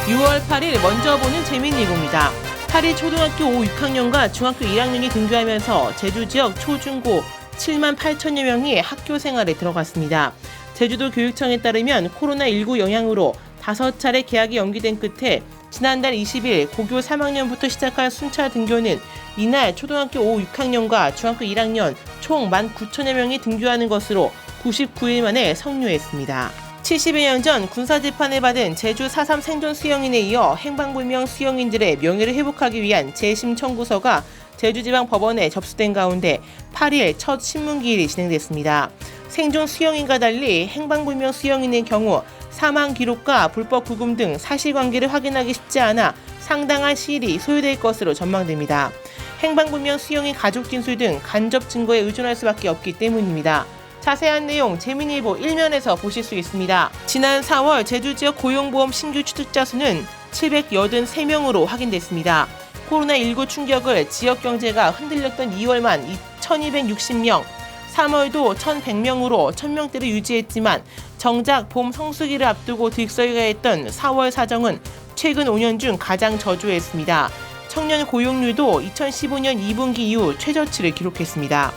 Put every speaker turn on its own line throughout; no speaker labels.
6월 8일 먼저 보는 재미있는 8일 초등학교 5, 6학년과 중학교 1학년이 등교하면서 제주 지역 초중고 7만 8천여 명이 학교 생활에 들어갔습니다. 제주도 교육청에 따르면 코로나19 영향으로 5차례 개학이 연기된 끝에 지난달 20일 고교 3학년부터 시작한 순차 등교는 이날 초등학교 5, 6학년과 중학교 1학년 총 19,000여 명이 등교하는 것으로 99일 만에 성료했습니다. 70여 년 전 군사재판을 받은 제주 4.3 생존 수영인에 이어 행방불명 수영인들의 명예를 회복하기 위한 재심 청구서가 제주지방법원에 접수된 가운데 8일 첫 신문기일이 진행됐습니다. 생존 수영인과 달리 행방불명 수영인의 경우 사망 기록과 불법 구금 등 사실관계를 확인하기 쉽지 않아 상당한 시일이 소요될 것으로 전망됩니다. 행방불명 수영인 가족 진술 등 간접 증거에 의존할 수밖에 없기 때문입니다. 자세한 내용 재민일보 1면에서 보실 수 있습니다. 지난 4월 제주 지역 고용보험 신규 취득자 수는 783명으로 확인됐습니다. 코로나19 충격을 지역 경제가 흔들렸던 2월만 1260명, 3월도 1100명으로 1000명대를 유지했지만 정작 봄 성수기를 앞두고 들썩여했던 4월 사정은 최근 5년 중 가장 저조했습니다. 청년 고용률도 2015년 2분기 이후 최저치를 기록했습니다.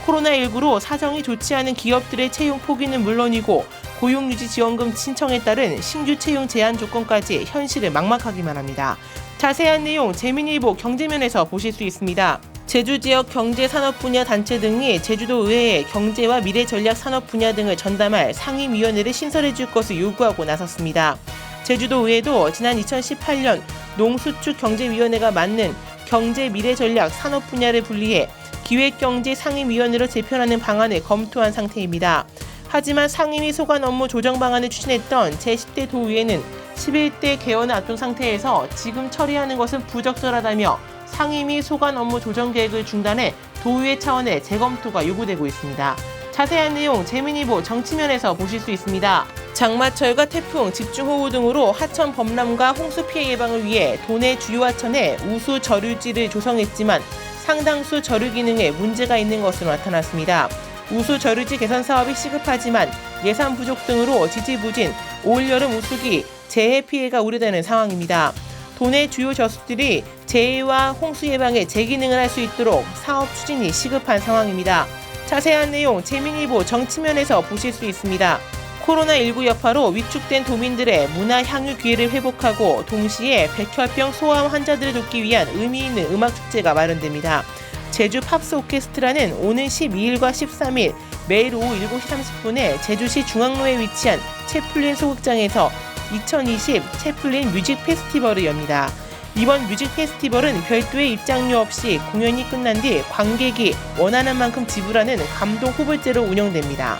코로나19로 사정이 좋지 않은 기업들의 채용 포기는 물론이고 고용유지지원금 신청에 따른 신규 채용 제한 조건까지 현실을 막막하기만 합니다. 자세한 내용 재민일보 경제면에서 보실 수 있습니다. 제주 지역 경제 산업 분야 단체 등이 제주도 의회에 경제와 미래 전략 산업 분야 등을 전담할 상임위원회를 신설해 줄 것을 요구하고 나섰습니다. 제주도 의회도 지난 2018년 농수축경제위원회가 맡는 경제 미래 전략 산업 분야를 분리해 기획경제상임위원회로 재편하는 방안을 검토한 상태입니다. 하지만 상임위 소관 업무 조정 방안을 추진했던 제10대 도의회는 11대 개원을 앞둔 상태에서 지금 처리하는 것은 부적절하다며 상임위 소관 업무 조정 계획을 중단해 도의회 차원의 재검토가 요구되고 있습니다. 자세한 내용 재민일보 정치면에서 보실 수 있습니다. 장마철과 태풍, 집중호우 등으로 하천 범람과 홍수 피해 예방을 위해 도내 주요 하천에 우수 저류지를 조성했지만 상당수 저류 기능에 문제가 있는 것으로 나타났습니다. 우수 저류지 개선 사업이 시급하지만 예산 부족 등으로 지지부진 올 여름 우수기 재해 피해가 우려되는 상황입니다. 도내 주요 저수들이 재해와 홍수 예방에 재기능을 할 수 있도록 사업 추진이 시급한 상황입니다. 자세한 내용 재민일보 정치면에서 보실 수 있습니다. 코로나19 여파로 위축된 도민들의 문화 향유 기회를 회복하고 동시에 백혈병 소아암 환자들을 돕기 위한 의미 있는 음악축제가 마련됩니다. 제주 팝스 오케스트라는 오는 12일과 13일 매일 오후 7시 30분에 제주시 중앙로에 위치한 채플린 소극장에서 2020 채플린 뮤직 페스티벌을 엽니다. 이번 뮤직 페스티벌은 별도의 입장료 없이 공연이 끝난 뒤 관객이 원하는 만큼 지불하는 감독 후불제로 운영됩니다.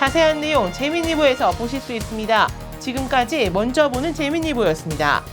자세한 내용 재민일보에서 보실 수 있습니다. 지금까지 먼저 보는 재민일보였습니다.